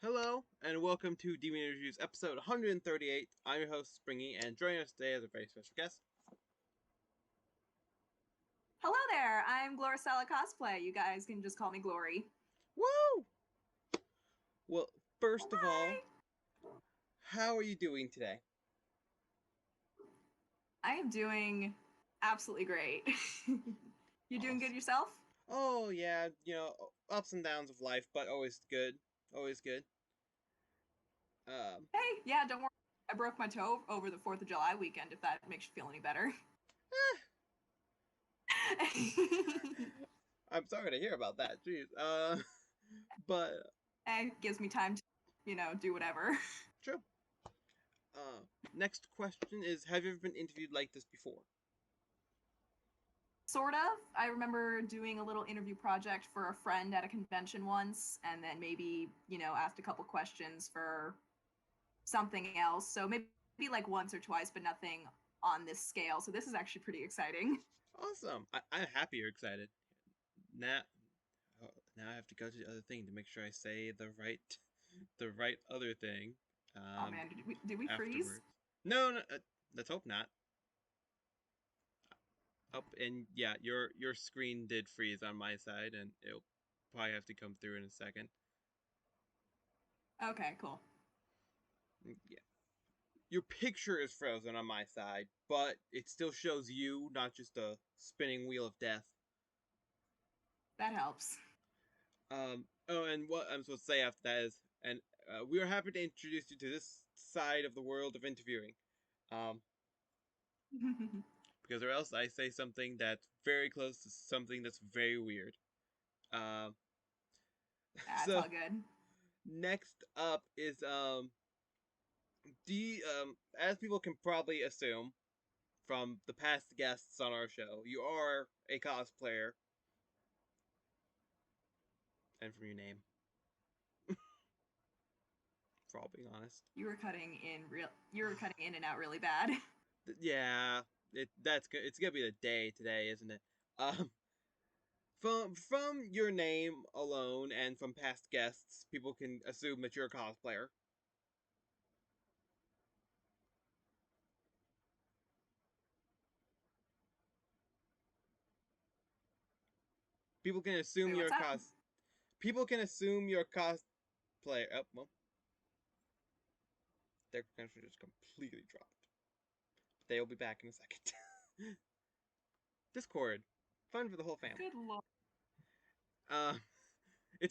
Hello, and welcome to Demon Interviews episode 138. I'm your host, Springy, and joining us today is a very special guest. Hello there, I'm Gloricella Cosplay. You guys can just call me Glory. Woo! Well, first of all, Hi! how are you doing today? I am doing absolutely great. You doing good Awesome. yourself? Oh, yeah, ups and downs of life, but always good. Always good. Um, Hey, yeah, don't worry. I broke my toe over the 4th of July weekend, if that makes you feel any better. eh, I'm sorry to hear about that, jeez. But, It gives me time to, do whatever. true. Next question is, have you ever been interviewed like this before? Sort of. I remember doing a little interview project for a friend at a convention once, and then maybe, asked a couple questions for something else. So maybe like once or twice, but nothing on this scale. So this is actually pretty exciting. Awesome. I'm happy you're excited. Now, now I have to go to the other thing to make sure I say the right other thing. Oh man, did we freeze? Afterwards. No, no. Let's hope not. Up and yeah, your screen did freeze on my side, and it'll probably have to come through in a second. Okay, cool. Yeah, your picture is frozen on my side, but it still shows you, not just a spinning wheel of death. That helps. Oh, and what I'm supposed to say after that is, and we are happy to introduce you to this side of the world of interviewing. Um, because or else I say something that's very close to something that's very weird. Um, That's so all good. next up is do you, as people can probably assume from the past guests on our show, you are a cosplayer, and from your name, for all being honest. You were cutting in real. You were cutting in and out really bad. Yeah, that's good. It's gonna be the day today, isn't it? Um, from your name alone and from past guests, people can assume that you're a cosplayer. People can assume Wait, you're what's a up? cos. People can assume you're a cosplayer. Oh well, their connection just completely dropped. They'll be back in a second. Discord, fun for the whole family. Good lord. Uh,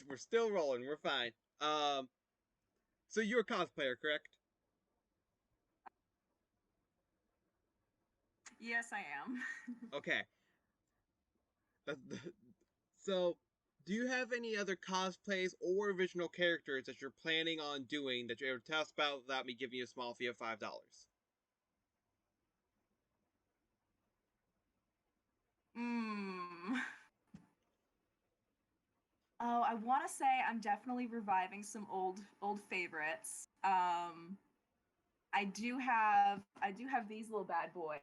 we're still rolling. We're fine. So you're a cosplayer, correct? Yes, I am. Okay. So, do you have any other cosplays or original characters that you're planning on doing that you're able to tell us about without me giving you a small fee of $5? Hmm. Oh, I want to say I'm definitely reviving some old favorites. I do have these little bad boys.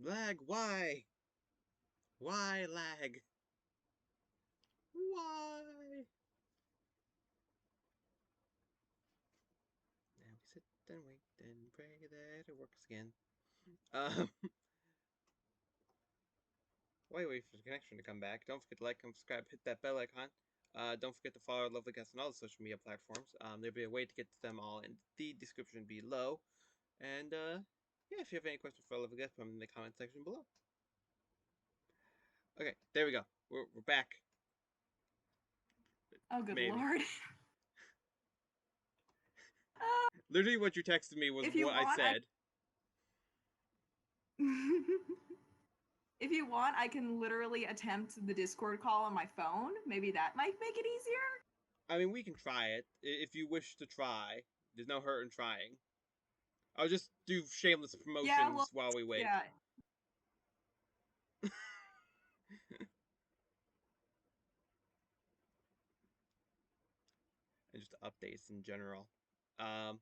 Lag, why? Why lag? Why? Now we sit and wait and pray that it works again. Um, while you wait for the connection to come back, don't forget to like, comment, subscribe, hit that bell icon. Don't forget to follow our lovely guests on all the social media platforms. There'll be a way to get to them all in the description below. And yeah, if you have any questions for our lovely guests, put them in the comment section below. Okay, there we go. We're back. Oh, good Maybe. lord. Literally, what you texted me was If you what I want, I said. if you want, I can literally attempt the Discord call on my phone. Maybe that might make it easier. I mean, we can try it if you wish to try. There's no hurt in trying. I'll just do shameless Yeah, well, promotions while we wait. yeah. And just updates in general. Um,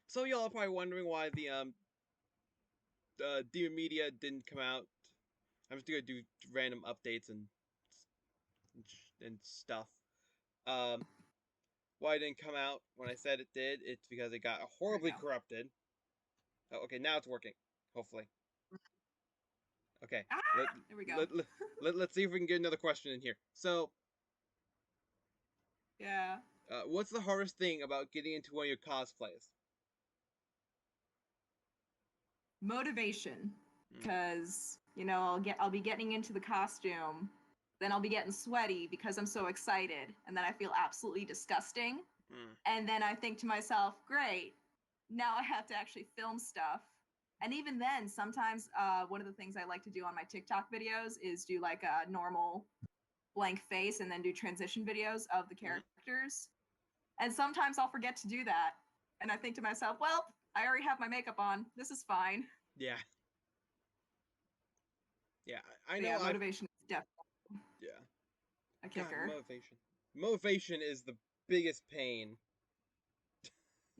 so y'all are probably wondering why the Demon Media didn't come out I'm just gonna do random updates and stuff. Um, why it didn't come out when I said it did? It's because it got There we horribly go. corrupted. Oh, okay, now it's working. Hopefully. Okay. Ah, Let, there we go. let, let, let's see if we can get another question in here. So, Yeah. what's the hardest thing about getting into one of your cosplays? Motivation, Mm, because I'll be getting into the costume, then I'll be getting sweaty because I'm so excited, and then I feel absolutely disgusting, mm, and then I think to myself, great, now I have to actually film stuff. And even then, sometimes one of the things I like to do on my TikTok videos is do like a normal blank face and then do transition videos of the mm, characters. And sometimes I'll forget to do that. And I think to myself, well, I already have my makeup on. This is fine. yeah, yeah. I But know. yeah, I've motivation is definitely yeah. a God, kicker. motivation. Motivation is the biggest pain.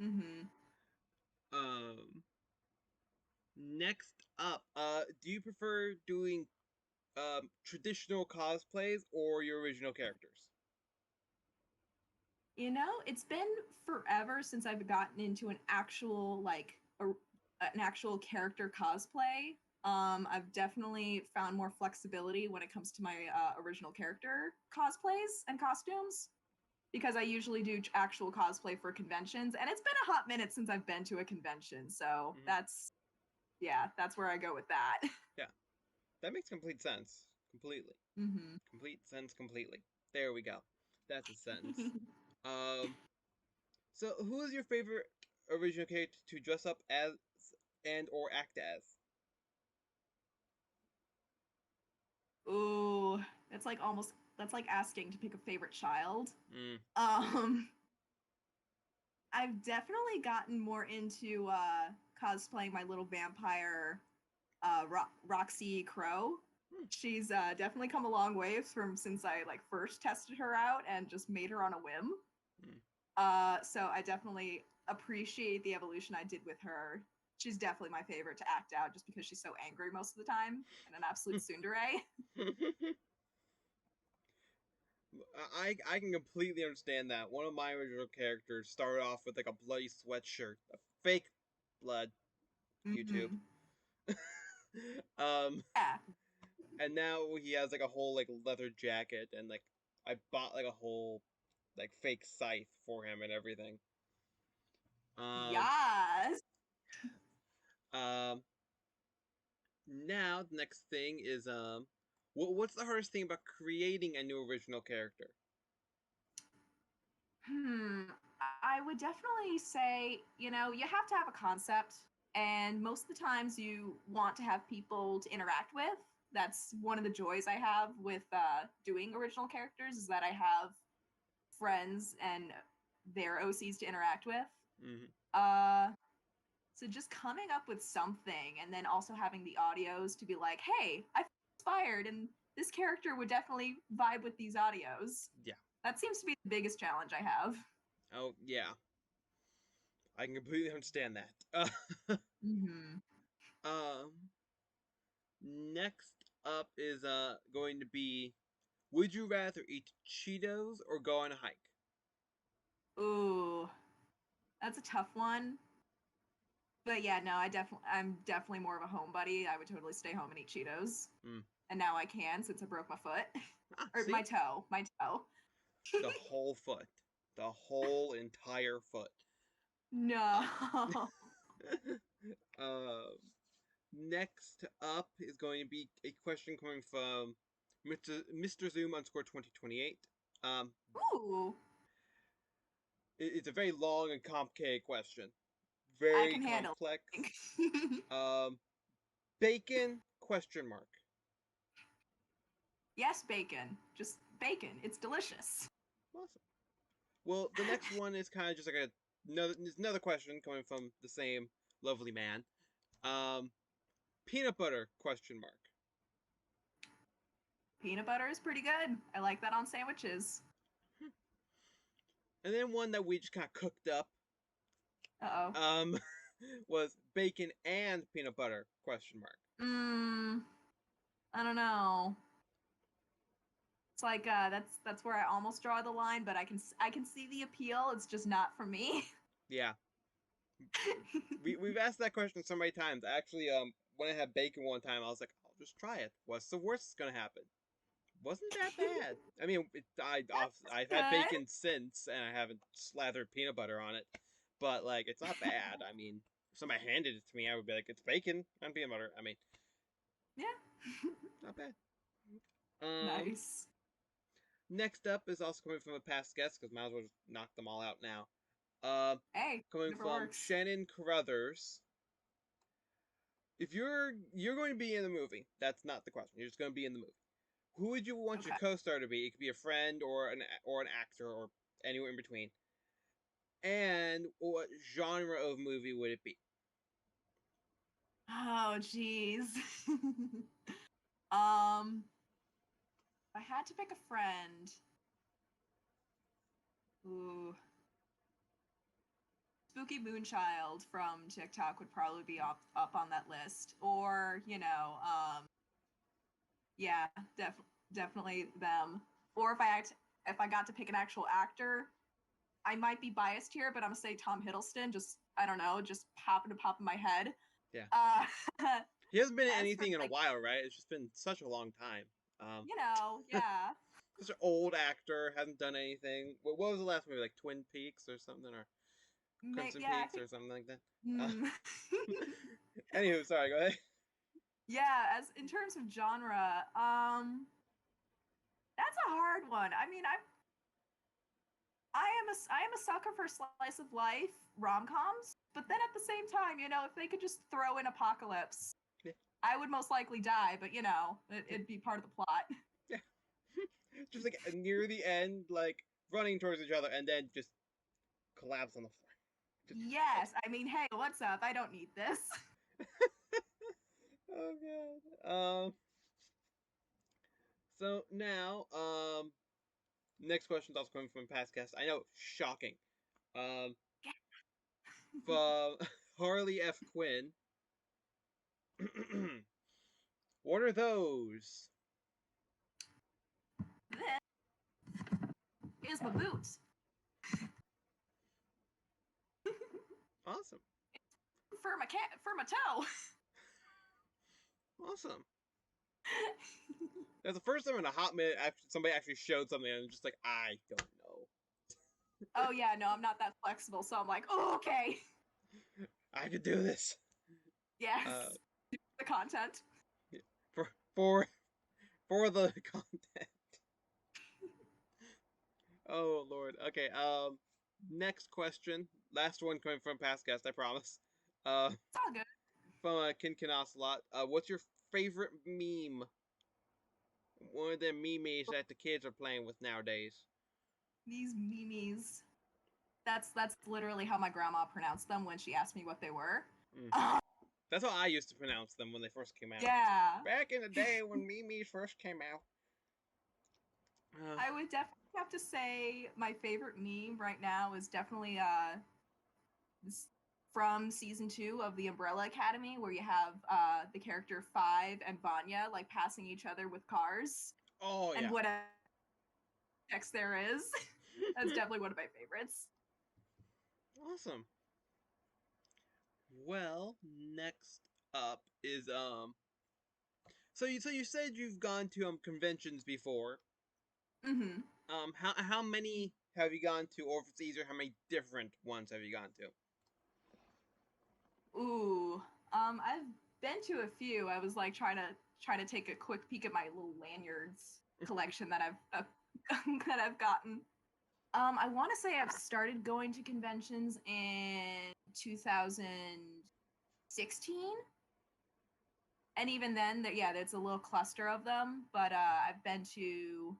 Mm-hmm. Um, next up, do you prefer doing traditional cosplays or your original characters? It's been forever since I've gotten into an actual character cosplay. I've definitely found more flexibility when it comes to my original character cosplays and costumes because I usually do actual cosplay for conventions, and it's been a hot minute since I've been to a convention. So Hmm. that's where I go with that. Yeah, that makes complete sense. Completely. Mm-hmm. Complete sense completely. There we go. That's a sentence. Um, so who is your favorite original character to dress up as and or act as? Ooh, that's like asking to pick a favorite child. Mm, Um, I've definitely gotten more into cosplaying my little vampire, Roxy Crow. hmm, She's definitely come a long way from since I like first tested her out and just made her on a whim. hmm. So I definitely appreciate the evolution I did with her. She's definitely my favorite to act out just because she's so angry most of the time and an absolute tsundere. I can completely understand that. One of my original characters started off with like a bloody sweatshirt, a fake blood, YouTube. Mm-hmm. um, Yeah. and now he has like a whole like leather jacket and like I bought like a whole like fake scythe for him and everything. Um, Yes. um, now the next thing is what's the hardest thing about creating a new original character? Hmm. I would definitely say, you have to have a concept, and most of the times you want to have people to interact with. That's one of the joys I have with doing original characters is that I have friends and their OCs to interact with. Hmm. Uh, so just coming up with something, and then also having the audios to be like, "Hey, I feel inspired, and this character would definitely vibe with these audios." Yeah. That seems to be the biggest challenge I have. Oh yeah. I can completely understand that. Mm-hmm. Um, next up is going to be: would you rather eat Cheetos or go on a hike? Ooh, that's a tough one. But yeah, no, I'm definitely more of a homebody. I would totally stay home and eat Cheetos. Mm. And now I can since I broke my foot. Ah, Or my see, toe. My toe. the whole foot, the whole entire foot. No. Um, next up is going to be a question coming from Mr. Zoom underscore 2028. Um, Ooh, it's a very long and complicated question. I Very can handle complex. it. Um, bacon question mark. Yes, bacon. Just bacon. It's delicious. Awesome. Well, the next one is kind of just like another question coming from the same lovely man. Um, peanut butter question mark. Peanut butter is pretty good. I like that on sandwiches. And then one that we just kind of cooked up. Uh Um, was bacon and peanut butter question mark. oh. I don't know. It's like that's where I almost draw the line, but I can see the appeal. It's just not for me. Yeah, we've asked that question so many times. Actually, when I had bacon one time, I was like, I'll just try it. What's the worst that's gonna happen? Wasn't that bad. I mean, I've had Good. bacon since, and I haven't slathered peanut butter on it, but like, it's not bad. I mean, if somebody handed it to me, I would be like, it's bacon and peanut butter. I mean, Yeah. not bad. Um, Nice. Next up is also coming from a past guest because might as well just knock them all out now. Uh, Hey, Coming whatever from works. Shannon Carruthers. If you're going to be in the movie, that's not the question. You're just going to be in the movie. Who would you want your Okay. co-star to be? It could be a friend or an actor or anywhere in between. And what genre of movie would it be? Oh, jeez. um, if I had to pick a friend. Ooh, Spooky Moonchild from TikTok would probably be up on that list, or yeah, definitely them. Or if I got to pick an actual actor, I might be biased here, but I'm gonna say Tom Hiddleston. Just I don't know, just happened to pop in my head. Yeah, Uh, he hasn't been in as for anything in a like while, right? It's just been such a long time. Um, yeah, Such an old actor, hasn't done anything. What was the last movie? Like Twin Peaks or something, or Crimson yeah, I Peaks think. or something like that. Hmm. Anywho, sorry, go ahead. Yeah, as in terms of genre, that's a hard one. I mean, I am a sucker for slice of life rom coms, but then at the same time, if they could just throw in apocalypse, Yeah, I would most likely die. But it'd be part of the plot. yeah. Just like near the end, like running towards each other, and then just collapse on the floor. Just Yes, I mean, hey, what's up? I don't need this. oh god. So now, next question is also coming from past guests. I know, shocking. Um, from Harley F. Quinn. What are those? Here's my boots. Awesome, For my toe. awesome. That's the first time in a hot minute after somebody actually showed something, and I'm just like, I don't know. Oh yeah, no, I'm not that flexible, so I'm like, oh okay. I could do this. Uh, Yes, the content. for for for the content. Oh Lord. Okay. Next question. Last one coming from past guest. I promise. Uh, It's all good. from Kin Kin Ocelot. What's your favorite meme? One of them memes that the kids are playing with nowadays. These memes. That's literally how my grandma pronounced them when she asked me what they were. Mm. Uh, That's how I used to pronounce them when they first came out. yeah, Back in the day when memes first came out. I would definitely have to say my favorite meme right now is definitely this, from season 2 of the Umbrella Academy, where you have the character Five and Vanya like passing each other with cars Oh and yeah. whatever text there is. That's definitely one of my favorites. Awesome. Well, next up is so you said you've gone to conventions before. Mm-hmm. How many have you gone to overseas, or how many different ones have you gone to? Ooh, I've been to a few. I was like trying to take a quick peek at my little lanyards collection that I've that I've gotten. I want to say I've started going to conventions in 2016, and even then, yeah, there's a little cluster of them. But I've been to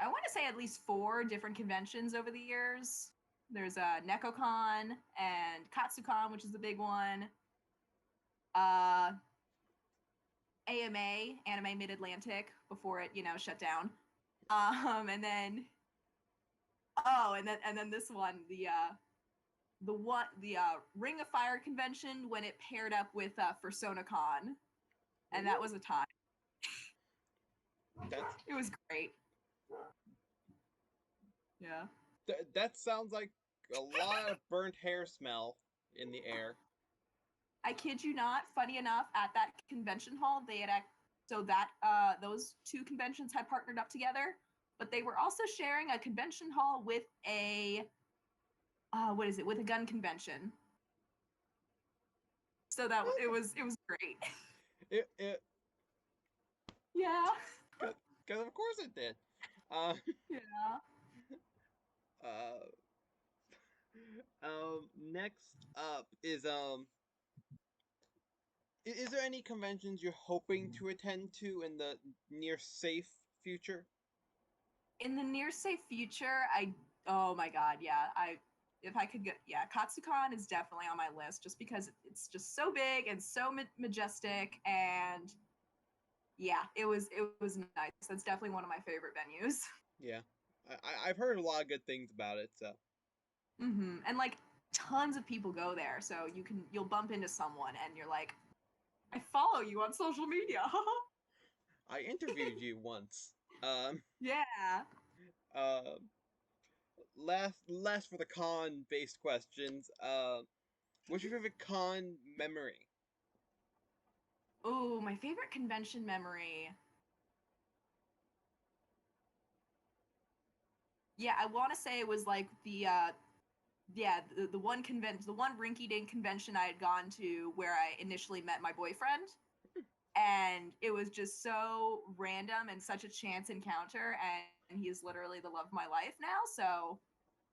I want to say at least 4 different conventions over the years. There's NecoCon and KatsuCon, which is the big one. Uh, AMA, Anime Mid Atlantic, before it shut down. And then and then this one, the Ring of Fire convention when it paired up with FursonaCon. and that was Woo! a time. That's It was great. Yeah. that sounds like a lot of burnt hair smell in the air. I kid you not. Funny enough, at that convention hall, they had so that those two conventions had partnered up together, but they were also sharing a convention hall with a what is it? With a gun convention. So that it was great. It Yeah. because of course it did. Uh, Yeah. uh, next up is there any conventions you're hoping to attend to in the near safe future? In the near safe future, oh my god, yeah, I if I could get yeah, Katsucon is definitely on my list just because it's just so big and so majestic and yeah, it was nice. That's definitely one of my favorite venues. Yeah, I've heard a lot of good things about it. So And like tons of people go there, so you'll bump into someone and you're like, I follow you on social media. I interviewed you once. Um, Yeah. uh, last for the con based questions. What's your favorite con memory? Oh, my favorite convention memory. Yeah, I want to say it was like the one convention, the one rinky dink convention I had gone to where I initially met my boyfriend, and it was just so random and such a chance encounter, and he is literally the love of my life now. So,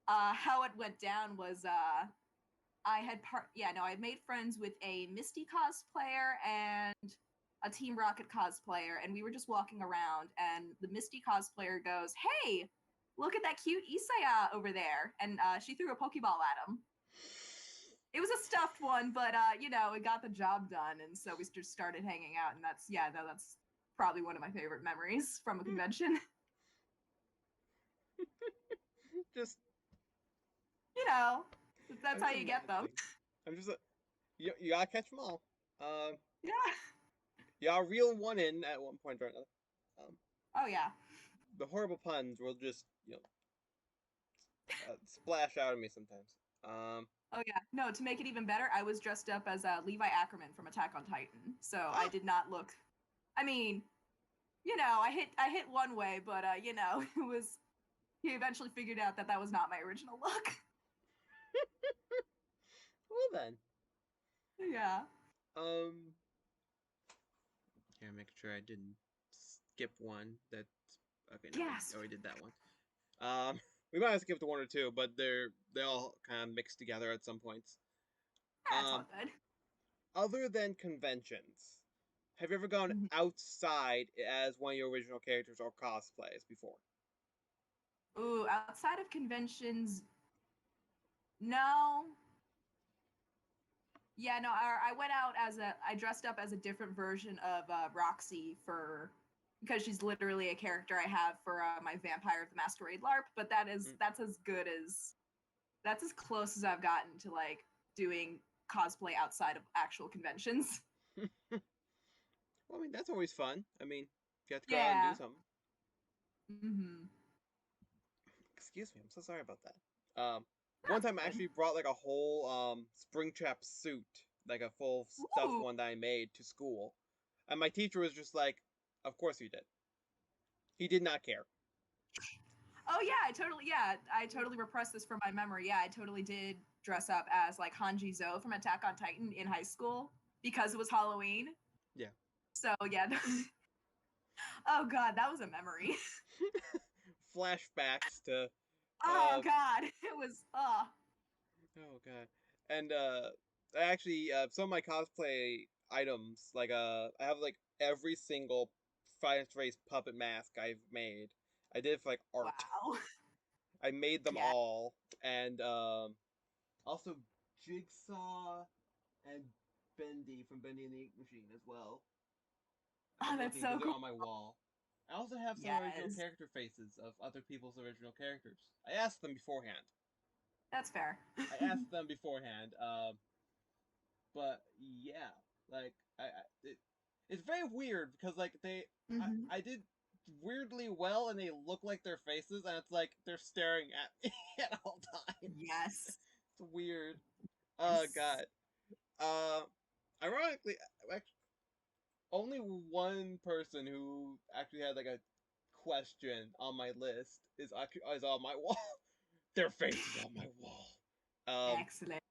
how it went down was I had made friends with a Misty cosplayer and a Team Rocket cosplayer, and we were just walking around, and the Misty cosplayer goes, "Hey, look at that cute Isaya over there," and she threw a Pokeball at him. It was a stuffed one, but it got the job done, and so we just started hanging out, and that's probably one of my favorite memories from a convention. Just you know, that's I'm how just you get them. imagining. I'm just you gotta catch them all. Yeah. You gotta reel one in at one point or another. Um, Oh yeah. the horrible puns will just splash out of me sometimes. Oh yeah. No, to make it even better, I was dressed up as Levi Ackerman from Attack on Titan. So I Ah, did not look. I mean, I hit one way, but it was. He eventually figured out that that was not my original look. well then. Yeah. Um, yeah, make sure I didn't skip one. That's okay. No, Yes. I did that one. We might have skipped one or two, but they all kind of mixed together at some points. That's all Um, good. other than conventions, have you ever gone Mhm. outside as one of your original characters or cosplays before? Ooh, outside of conventions, no. Yeah, no. I went out as I dressed up as a different version of Roxy for because she's literally a character I have for my Vampire of the Masquerade LARP. But that's as close as I've gotten to like doing cosplay outside of actual conventions. Mm. Well, I mean, that's always fun. I mean, you have to go out and do Yeah. something. Mm-hmm. Excuse me, I'm so sorry about that. One That's time I good. actually brought like a whole Springtrap suit, like a full stuffed Ooh. one that I made to school, and my teacher was just like, "Of course you did." He did not care. Oh I totally repressed this from my memory. Yeah, I totally did dress up as like Hanji Zo from Attack on Titan in high school because it was Halloween. Yeah. So yeah. Oh god, that was a memory. Flashbacks to, Oh uh, god, it was oh god, and I actually some of my cosplay items like I have like every single Finest Race puppet mask I've made. I did it for like art. wow. I made them Yeah. all, and also Jigsaw and Bendy from Bendy and the Ink Machine as well. Oh, I'm that's looking so because they're cool. on my wall. I also have some original Yes. character faces of other people's original characters. I asked them beforehand. That's fair. I asked them beforehand. But yeah, like It's very weird because like Hmm. I did weirdly well, and they look like their faces, and it's like they're staring at me at all times. Yes. It's weird. Oh Yes. god. Ironically, actually, only one person who actually had like a question on my list is on my wall. Their face is on my wall. Um, Excellent.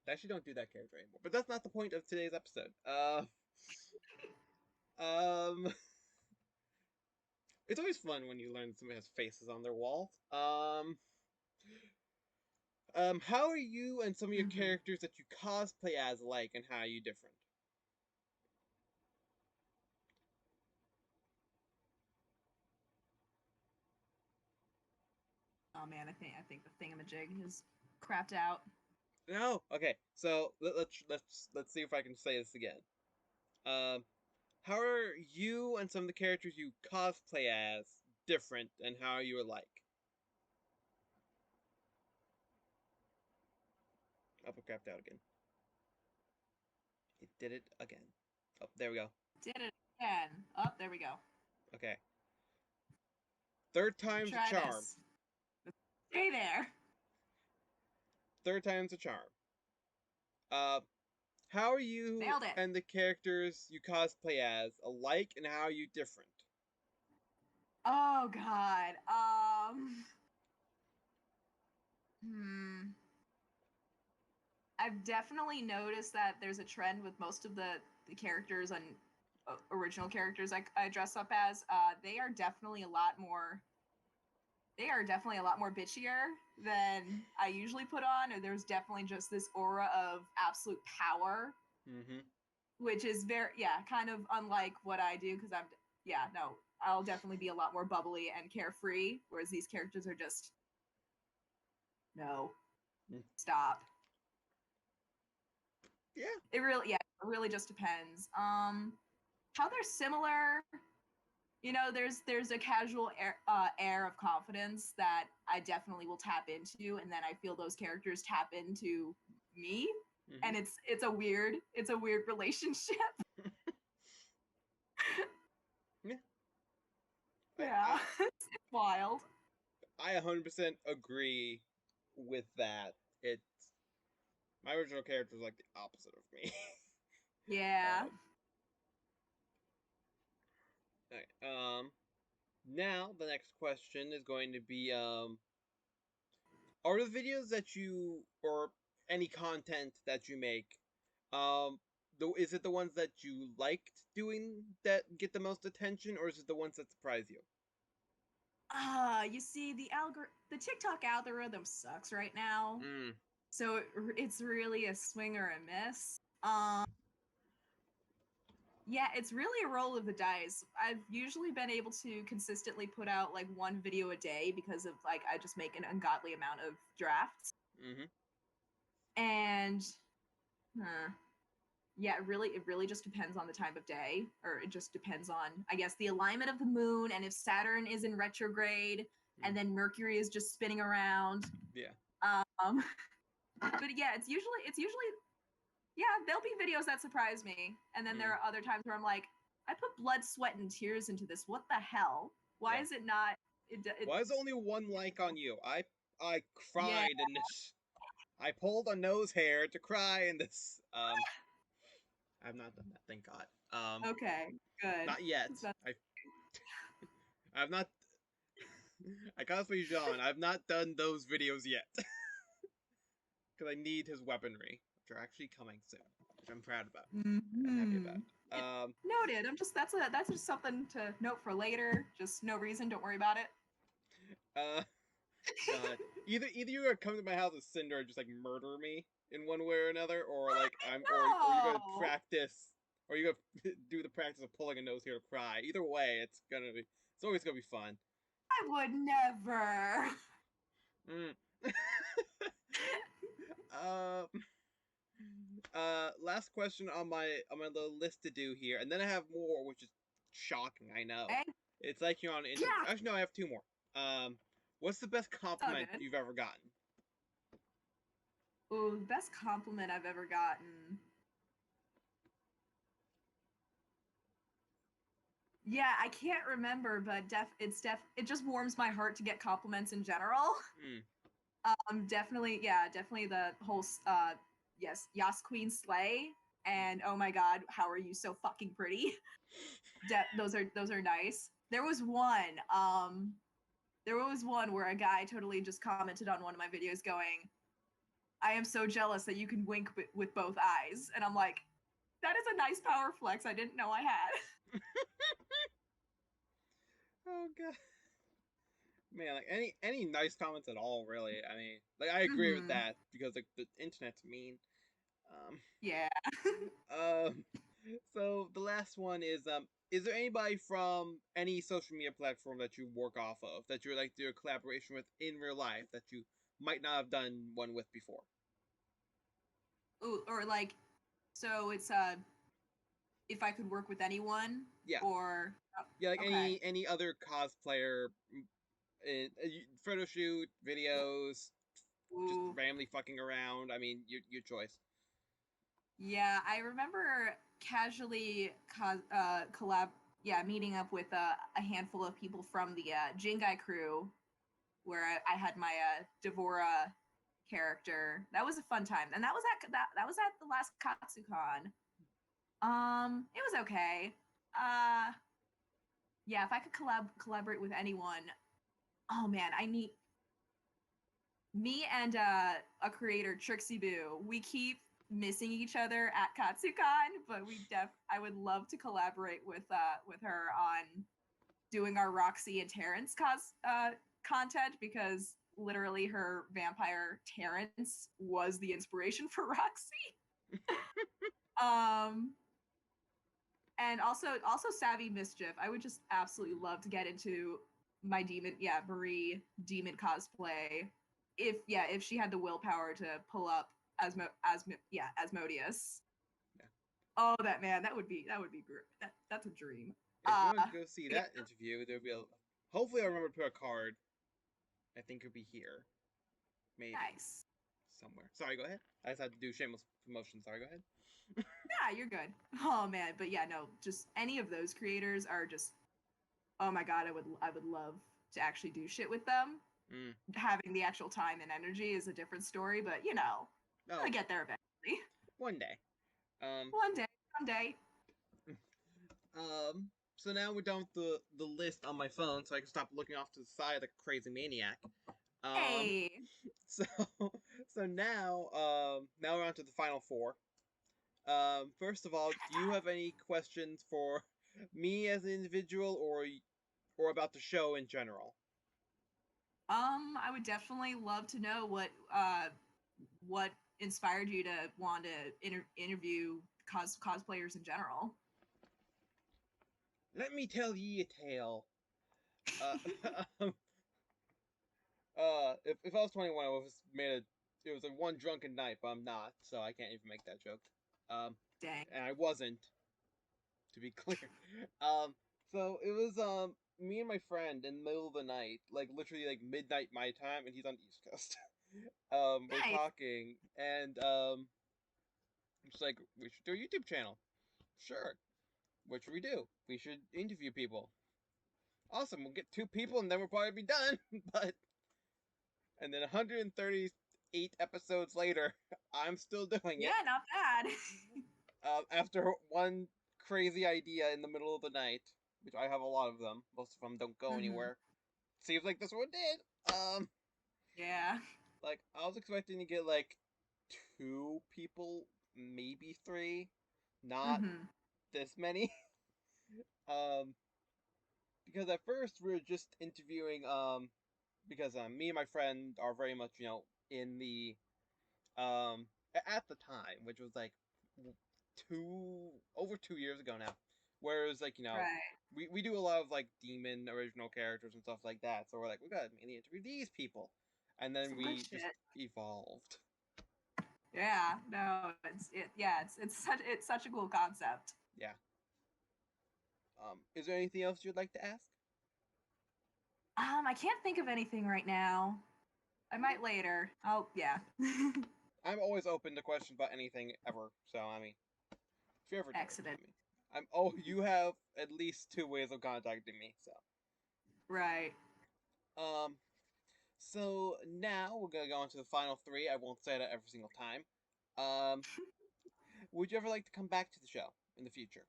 I actually don't do that character anymore, but that's not the point of today's episode. Um, it's always fun when you learn somebody has faces on their wall. How are you and some of your Hmm. characters that you cosplay as like, and how are you different? Oh man, I think the thingamajig is crapped out. No, okay. So let's see if I can say this again. Um, how are you and some of the characters you cosplay as different, and how are you alike? Up, I crapped out again. It did it again. Oh, there we go. Did it again. Oh, there we go. Okay. Third time's a Try charm. this. Stay there. Third time's a charm. Uh, how are you Nailed it. and the characters you cosplay as alike, and how are you different? Oh god. Hmm. I've definitely noticed that there's a trend with most of the characters and original characters I dress up as. They are definitely a lot more. They are definitely a lot more bitchier than I usually put on. Or there's definitely just this aura of absolute power, Mm-hmm. which is very kind of unlike what I do because no, I'll definitely be a lot more bubbly and carefree, whereas these characters are just no, Mm. stop. Yeah. It really just depends. How they're similar, there's a casual air of confidence that I definitely will tap into, and then I feel those characters tap into me, Mm-hmm. and it's a weird relationship. Yeah. Yeah, it's wild. I 100% agree with that. It's my original character is like the opposite of me. Yeah. um, okay, now the next question is going to be are the videos that you or any content that you make is it the ones that you liked doing that get the most attention, or is it the ones that surprise you? You see, the TikTok algorithm sucks right now, Mm, so it's really a swing or a miss. Yeah, it's really a roll of the dice. I've usually been able to consistently put out like one video a day because of like I just make an ungodly amount of drafts. mm-hmm. And huh, yeah, it really just depends on the time of day, or it just depends on, I guess, the alignment of the moon, and if Saturn is in retrograde Mm, and then Mercury is just spinning around. yeah. Um but yeah, it's usually yeah, there'll be videos that surprise me, and then there Mm, are other times where I'm like, I put blood, sweat, and tears into this. What the hell? Why Yeah. is it not? It Why is only one like on you? I Yeah. cried in this. I pulled a nose hair to cry in this. I've not done that, thank God. Okay. Good. Not yet. That's about- I've not. I cosplay Jean. I've not done those videos yet because I need his weaponry, which are actually coming soon, which I'm proud about. I'm happy Mhm. about. Yeah, noted. That's just something to note for later. Just no reason. Don't worry about it. Uh, God. Either you're gonna come to my house as Cinder and just like murder me in one way or another, or like or you're gonna No, practice, or you're gonna do the practice of pulling a nose hair to cry. Either way, it's always gonna be fun. I would never. Mm. um, last question on my little list to do here, and then I have more, which is shocking. I know. Okay? It's like you're on an interview. Yeah, Actually, no, I have two more. What's the best it's all compliment good. you've ever gotten? Ooh, the best compliment I've ever gotten. Yeah, I can't remember, but it just warms my heart to get compliments in general. Mm. Definitely, yeah, definitely the whole yes, Yas Queen Slay, and oh my god, how are you so fucking pretty? Those are nice. There was one where a guy totally just commented on one of my videos going, "I am so jealous that you can wink with both eyes," and I'm like, that is a nice power flex I didn't know I had. Oh god. Man, like any nice comments at all, really. I mean, like I agree with Mm-hmm. that because like the internet's mean. Um, Yeah. um, so the last one is there anybody from any social media platform that you work off of that you would like to do a collaboration with in real life that you might not have done one with before? Ooh, or like, so it's if I could work with anyone, Yeah, or yeah, like oh, okay. any other cosplayer, photo shoot, videos, just Ooh. randomly fucking around. I mean, your choice. Yeah, I remember casually collab yeah, meeting up with a handful of people from the Jingai crew where I had my Devora character. That was a fun time. And that was at the last Katsucon. It was okay. Uh yeah, if I could collaborate with anyone, oh man, I need me and a creator, Trixie Boo, we keep missing each other at Katsucon, but I would love to collaborate with her on doing our Roxy and Terrence content because literally her vampire Terrence was the inspiration for Roxy. Um and also Savvy Mischief. I would just absolutely love to get into my demon, yeah, Marie demon cosplay. If she had the willpower to pull up Asmodeus. Yeah. Oh, that man, that would be great. That's a dream. If you want to go see Yeah, that interview, there'll be a. Hopefully, I remember to put a card. I think it'll be here, maybe nice. somewhere. Sorry, go ahead. I just had to do shameless promotion. Sorry, go ahead. Yeah, you're good. Oh man, but yeah, no, just any of those creators are just oh my god, I would love to actually do shit with them. Mm. Having the actual time and energy is a different story, but you know, Oh, I'll get there eventually. one day. Um. One day, someday. So now we're done with the list on my phone, so I can stop looking off to the side like a crazy maniac. Um. Hey. So now we're on to the final four. First of all, do you have any questions for me as an individual or about the show in general? I would definitely love to know what inspired you to want to interview cosplayers in general. Let me tell ye a tale. Uh, if I was 21, I would have made a. It was like one drunken night, but I'm not, so I can't even make that joke. Um, Dang. and I wasn't, to be clear. So it was me and my friend in the middle of the night, like literally like midnight my time, and he's on the East Coast. We're Nice. talking, and it's like we should do a YouTube channel. Sure. What should we do? We should interview people. Awesome. We'll get two people, and then we'll probably be done. But and then 138 episodes later, I'm still doing it. Yeah, not bad. After one crazy idea in the middle of the night, which I have a lot of them. Most of them don't go Hmm. anywhere. Seems like this one did. Yeah. Like I was expecting to get like two people, maybe three, not Hmm. this many. um, because at first we were just interviewing because me and my friend are very much in the at the time, which was like two over 2 years ago now. Whereas like Right. we do a lot of like demon original characters and stuff like that. So we're like we gotta mainly interview these people, and then Some good we just shit. evolved. Yeah. No, yeah, it's such a cool concept. Yeah. Is there anything else you'd like to ask? I can't think of anything right now. I Okay. might later. Oh, yeah. I'm always open to questions about anything ever. So I mean, if you're ever down with Excellent. me. you have at least two ways of contacting me. Right. Um, so now we're gonna go on to the final three. I won't say that every single time. Um, would you ever like to come back to the show in the future?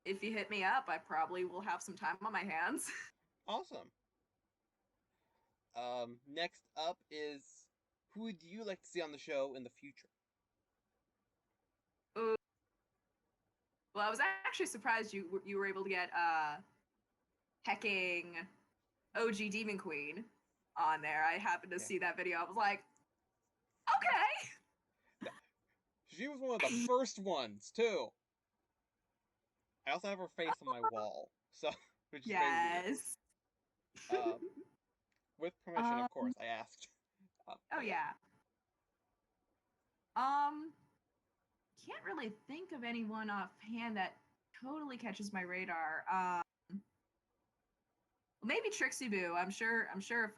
If you hit me up, I probably will have some time on my hands. Awesome. Next up is who would you like to see on the show in the future? Ooh. Well, I was actually surprised you were able to get hecking OG Demon Queen on there. I happened to Yeah, see that video. I was like, okay. she was one of the first ones too. I also have her face on my wall, so which is very weird. Yes. Um, with permission, of um. course. I asked. Oh But yeah, yeah. Um. Can't really think of anyone offhand that totally catches my radar. Maybe Trixie Boo. I'm sure. I'm sure if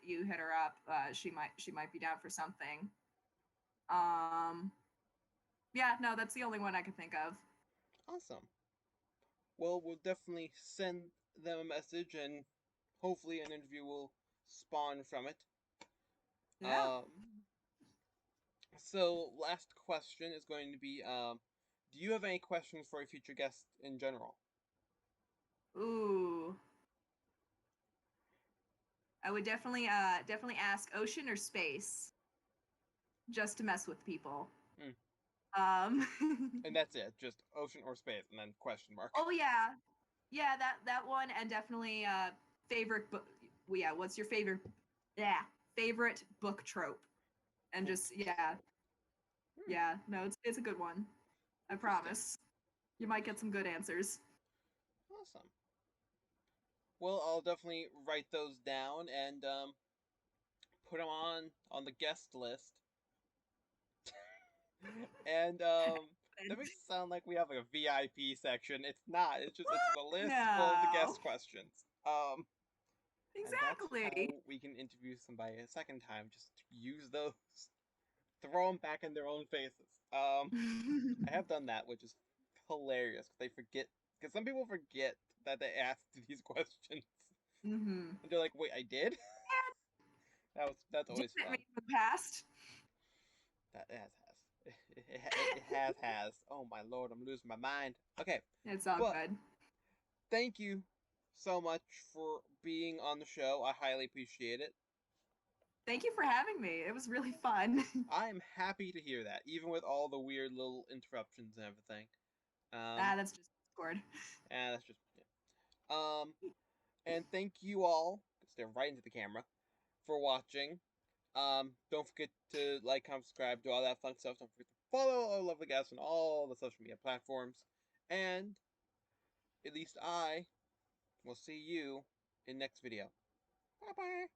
you hit her up, she might be down for something. Um. Yeah. No, that's the only one I could think of. awesome. Well, we'll definitely send them a message, and hopefully an interview will spawn from it. Yeah. Um, so last question is going to be, do you have any questions for a future guest in general? Ooh. I would definitely ask ocean or space just to mess with people. Hmm. Um. And that's it, just ocean or space, and then question mark. Oh yeah, yeah, that one, and definitely favorite book. Well, yeah, what's your favorite? Yeah, favorite book trope, and Book just yeah, trope. Hmm. yeah. No, it's a good one. I Interesting. promise. You might get some good answers. Awesome. Well, I'll definitely write those down and put them on the guest list. And that makes it sound like we have like a VIP section. It's not. It's a list full of the No, guest questions. And that's exactly. how we can interview somebody a second time. Just use those, throw them back in their own faces. I have done that, which is hilarious because they forget. Because some people forget that they asked these questions, Mm-hmm. and they're like, "Wait, I did." That's Did always it fun. make the past? That it has. Oh my lord, I'm losing my mind. Okay, It's all but good. thank you so much for being on the show. I highly appreciate it. Thank you for having me. It was really fun. I'm happy to hear that, even with all the weird little interruptions and everything. That's just Discord. And that's just yeah. And thank you all. Stare right into the camera for watching. Don't forget to like, comment, subscribe, do all that fun stuff. Don't forget to follow our lovely guests on all the social media platforms. And at least I will see you in next video. Bye bye.